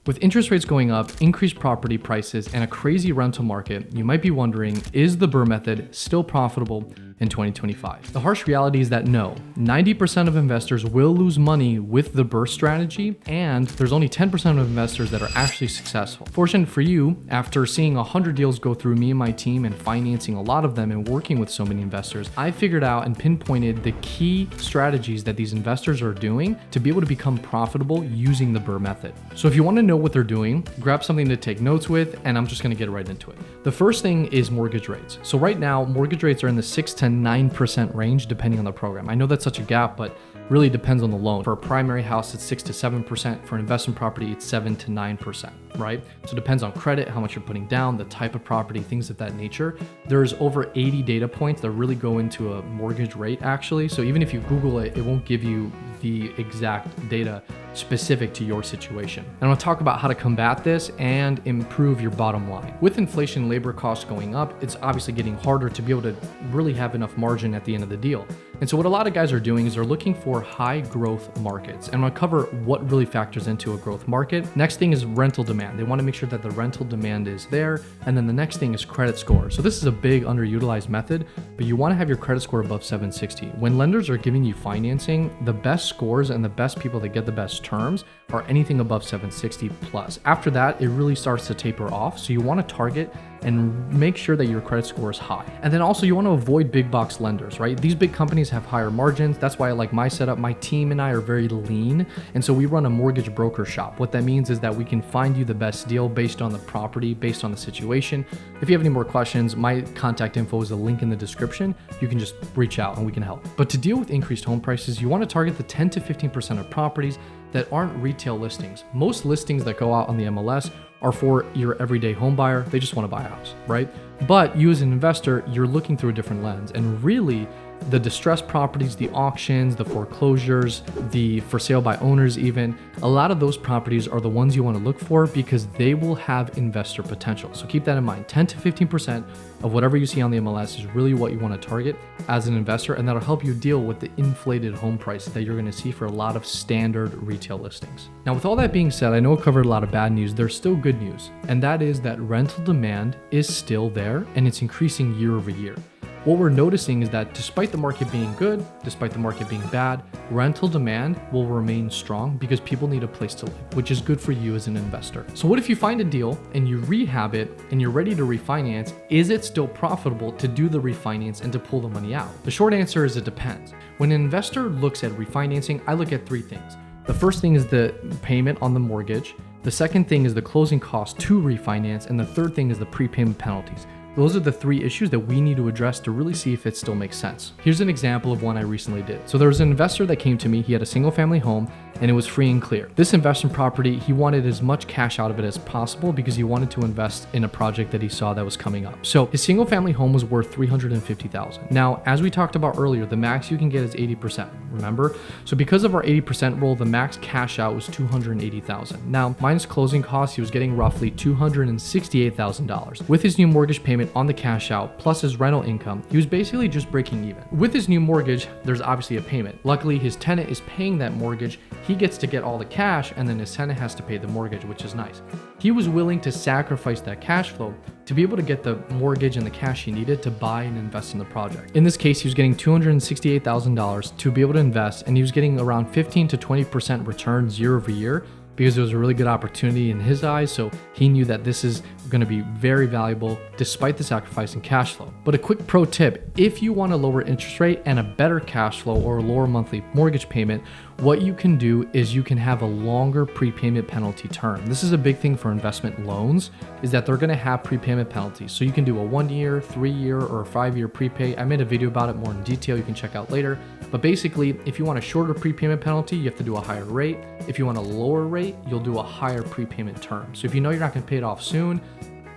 With interest rates going up, increased property prices, and a crazy rental market, you might be wondering, is the BRRRR method still profitable in 2025? The harsh reality is that no, 90% of investors will lose money with the BRRRR strategy, and there's only 10% of investors that are actually successful. Fortunate for you, after seeing 100 deals go through me and my team and financing a lot of them and working with so many investors, I figured out and pinpointed the key strategies that these investors are doing to be able to become profitable using the BRRRR method. So if you want to know what they're doing, grab something to take notes with, and I'm just going to get right into it. The first thing is mortgage rates. So right now, mortgage rates are in the 6 to 9% range, depending on the program. I know that's such a gap, but really depends on the loan. For a primary house, it's 6 to 7%. For an investment property, it's 7 to 9%, right? So it depends on credit, how much you're putting down, the type of property, things of that nature. There's over 80 data points that really go into a mortgage rate, actually. So even if you Google it, it won't give you the exact data specific to your situation. And I'm gonna talk about how to combat this and improve your bottom line. With inflation and labor costs going up, it's obviously getting harder to be able to really have enough margin at the end of the deal. And so what a lot of guys are doing is they're looking for high growth markets. And I'm gonna cover what really factors into a growth market. Next thing is rental demand. They wanna make sure that the rental demand is there. And then the next thing is credit score. So this is a big underutilized method, but you wanna have your credit score above 760. When lenders are giving you financing, the best scores and the best people that get the best terms are anything above 760 plus. After that, it really starts to taper off. So you wanna target and make sure that your credit score is high. And then also you want to avoid big box lenders, right? These big companies have higher margins. That's why I like my setup. My team and I are very lean. And so we run a mortgage broker shop. What that means is that we can find you the best deal based on the property, based on the situation. If you have any more questions, my contact info is a link in the description. You can just reach out and we can help. But to deal with increased home prices, you want to target the 10 to 15% of properties that aren't retail listings. Most listings that go out on the MLS are for your everyday home buyer. They just want to buy a house, right? But you as an investor, you're looking through a different lens. And really, the distressed properties, the auctions, the foreclosures, the for sale by owners even, a lot of those properties are the ones you want to look for because they will have investor potential. So keep that in mind. 10 to 15% of whatever you see on the MLS is really what you want to target as an investor, and that'll help you deal with the inflated home prices that you're going to see for a lot of standard retail listings. Now, with all that being said, I know I covered a lot of bad news. There's still good news, and that is that rental demand is still there and it's increasing year over year. What we're noticing is that despite the market being good, despite the market being bad, rental demand will remain strong because people need a place to live, which is good for you as an investor. So what if you find a deal and you rehab it and you're ready to refinance? Is it still profitable to do the refinance and to pull the money out? The short answer is it depends. When an investor looks at refinancing, I look at three things. The first thing is the payment on the mortgage. The second thing is the closing cost to refinance. And the third thing is the prepayment penalties. Those are the three issues that we need to address to really see if it still makes sense. Here's an example of one I recently did. So there was an investor that came to me. He had a single family home and it was free and clear. This investment property, he wanted as much cash out of it as possible because he wanted to invest in a project that he saw that was coming up. So his single family home was worth $350,000. Now, as we talked about earlier, the max you can get is 80%, remember? So because of our 80% rule, the max cash out was $280,000. Now, minus closing costs, he was getting roughly $268,000. With his new mortgage payment on the cash out, plus his rental income, he was basically just breaking even. With his new mortgage, there's obviously a payment. Luckily, his tenant is paying that mortgage. He gets to get all the cash and then his tenant has to pay the mortgage, which is nice. He was willing to sacrifice that cash flow to be able to get the mortgage and the cash he needed to buy and invest in the project. In this case, he was getting $268,000 to be able to invest, and he was getting around 15 to 20% returns year over year because it was a really good opportunity in his eyes. So he knew that this is going to be very valuable despite the sacrifice in cash flow. But a quick pro tip, if you want a lower interest rate and a better cash flow or a lower monthly mortgage payment, what you can do is you can have a longer prepayment penalty term. This is a big thing for investment loans, is that they're going to have prepayment penalties. So you can do a 1 year, 3 year, or a 5 year prepay. I made a video about it more in detail you can check out later. But basically, if you want a shorter prepayment penalty, you have to do a higher rate. If you want a lower rate, you'll do a higher prepayment term. So if you know you're not going to pay it off soon,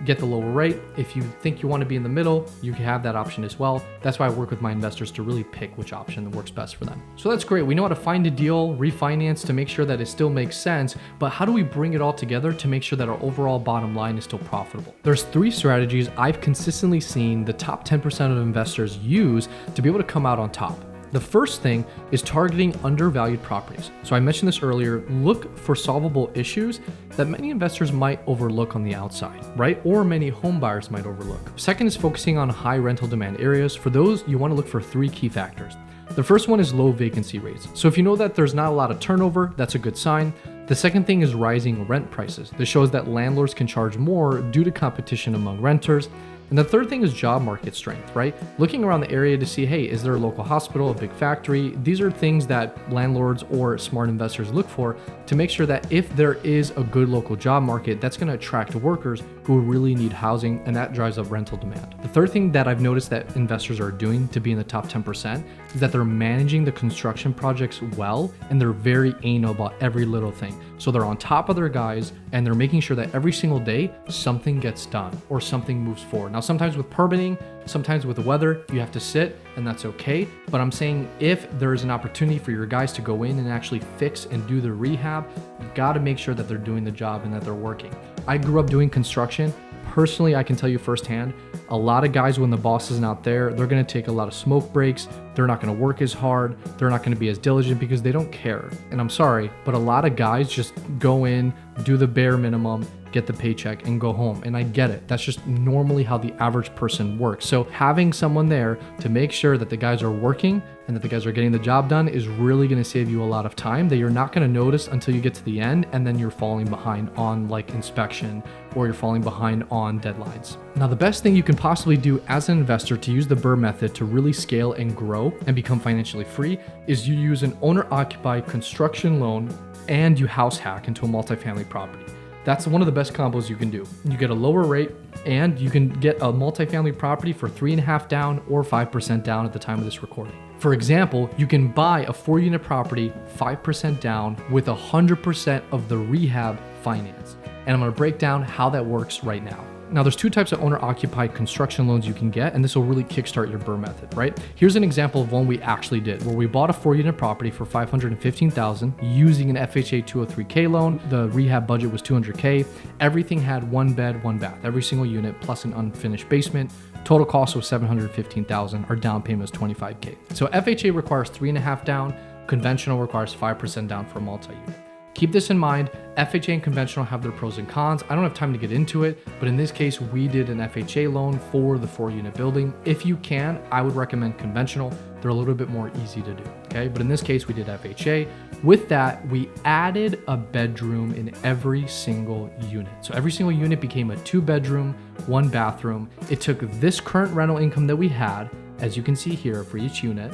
get the lower rate. If you think you want to be in the middle, you can have that option as well. That's why I work with my investors to really pick which option works best for them. So that's great. We know how to find a deal, refinance to make sure that it still makes sense, but how do we bring it all together to make sure that our overall bottom line is still profitable? There's three strategies I've consistently seen the top 10% of investors use to be able to come out on top. The first thing is targeting undervalued properties. So I mentioned this earlier, look for solvable issues that many investors might overlook on the outside, right? Or many home buyers might overlook. Second is focusing on high rental demand areas. For those, you want to look for 3 key factors. The first one is low vacancy rates. So if you know that there's not a lot of turnover, that's a good sign. The second thing is rising rent prices. This shows that landlords can charge more due to competition among renters. And the third thing is job market strength, right? Looking around the area to see, hey, is there a local hospital, a big factory? These are things that landlords or smart investors look for to make sure that if there is a good local job market, that's going to attract workers who really need housing, and that drives up rental demand. The third thing that I've noticed that investors are doing to be in the top 10% is that they're managing the construction projects well, and they're very anal about every little thing. So they're on top of their guys, and they're making sure that every single day something gets done or something moves forward. Now, sometimes with permitting, sometimes with the weather, you have to sit, and that's okay. But I'm saying if there's an opportunity for your guys to go in and actually fix and do the rehab, you got to make sure that they're doing the job and that they're working. I grew up doing construction. Personally, I can tell you firsthand, a lot of guys, when the boss isn't out there, they're going to take a lot of smoke breaks. They're not going to work as hard. They're not going to be as diligent because they don't care. And I'm sorry, but a lot of guys just go in, do the bare minimum, get the paycheck, and go home. And I get it. That's just normally how the average person works. So having someone there to make sure that the guys are working and that the guys are getting the job done is really going to save you a lot of time that you're not going to notice until you get to the end, and then you're falling behind on like inspection, or you're falling behind on deadlines. Now, the best thing you can possibly do as an investor to use the BRRRR method to really scale and grow and become financially free is you use an owner-occupied construction loan and you house hack into a multifamily property. That's one of the best combos you can do. You get a lower rate, and you can get a multifamily property for 3.5% down or 5% down at the time of this recording. For example, you can buy a 4-unit property 5% down with 100% of the rehab finance. And I'm gonna break down how that works right now. Now, there's 2 types of owner-occupied construction loans you can get, and this will really kickstart your BRRRR method, right? Here's an example of one we actually did, where we bought a 4-unit property for $515,000 using an FHA 203K loan. The rehab budget was $200K. Everything had 1 bed, 1 bath, every single unit, plus an unfinished basement. Total cost was $715,000. Our down payment was $25K. So FHA requires 3.5% down. Conventional requires 5% down for a multi-unit. Keep this in mind. FHA and conventional have their pros and cons. I don't have time to get into it, but in this case, we did an FHA loan for the 4-unit building. If you can, I would recommend conventional. They're a little bit more easy to do, okay? But in this case, we did FHA. With that, we added a bedroom in every single unit. So every single unit became a 2-bedroom, 1 bathroom. It took this current rental income that we had, as you can see here for each unit,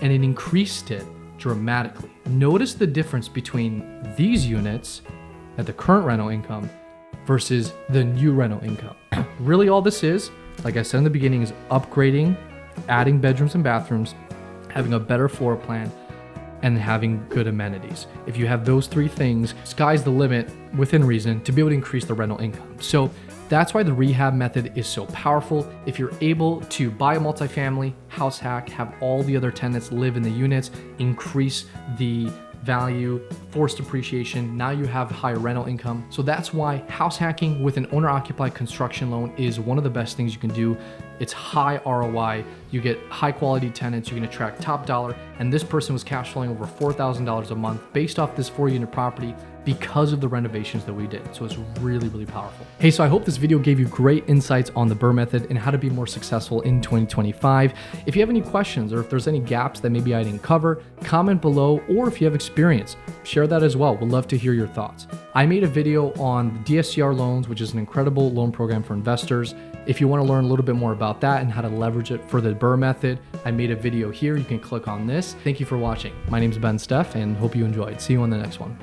and it increased it dramatically. Notice the difference between these units at the current rental income versus the new rental income. Really, all this is, like I said in the beginning, is upgrading, adding bedrooms and bathrooms, having a better floor plan, and having good amenities. If you have those 3 things, sky's the limit within reason to be able to increase the rental income. So that's why the rehab method is so powerful. If you're able to buy a multifamily, house hack, have all the other tenants live in the units, increase the value, forced appreciation, now you have higher rental income. So that's why house hacking with an owner-occupied construction loan is one of the best things you can do. It's high ROI. You get high quality tenants, you can attract top dollar, and this person was cash flowing over $4,000 a month based off this 4-unit property because of the renovations that we did. So it's really, really powerful. Hey, so I hope this video gave you great insights on the BRRRR method and how to be more successful in 2025. If you have any questions or if there's any gaps that maybe I didn't cover, comment below, or if you have experience, share that as well. We'd love to hear your thoughts. I made a video on the DSCR loans, which is an incredible loan program for investors. If you want to learn a little bit more about that and how to leverage it for the BRRRR method, I made a video here. You can click on this. Thank you for watching. My name is Stef, and hope you enjoyed. See you on the next one.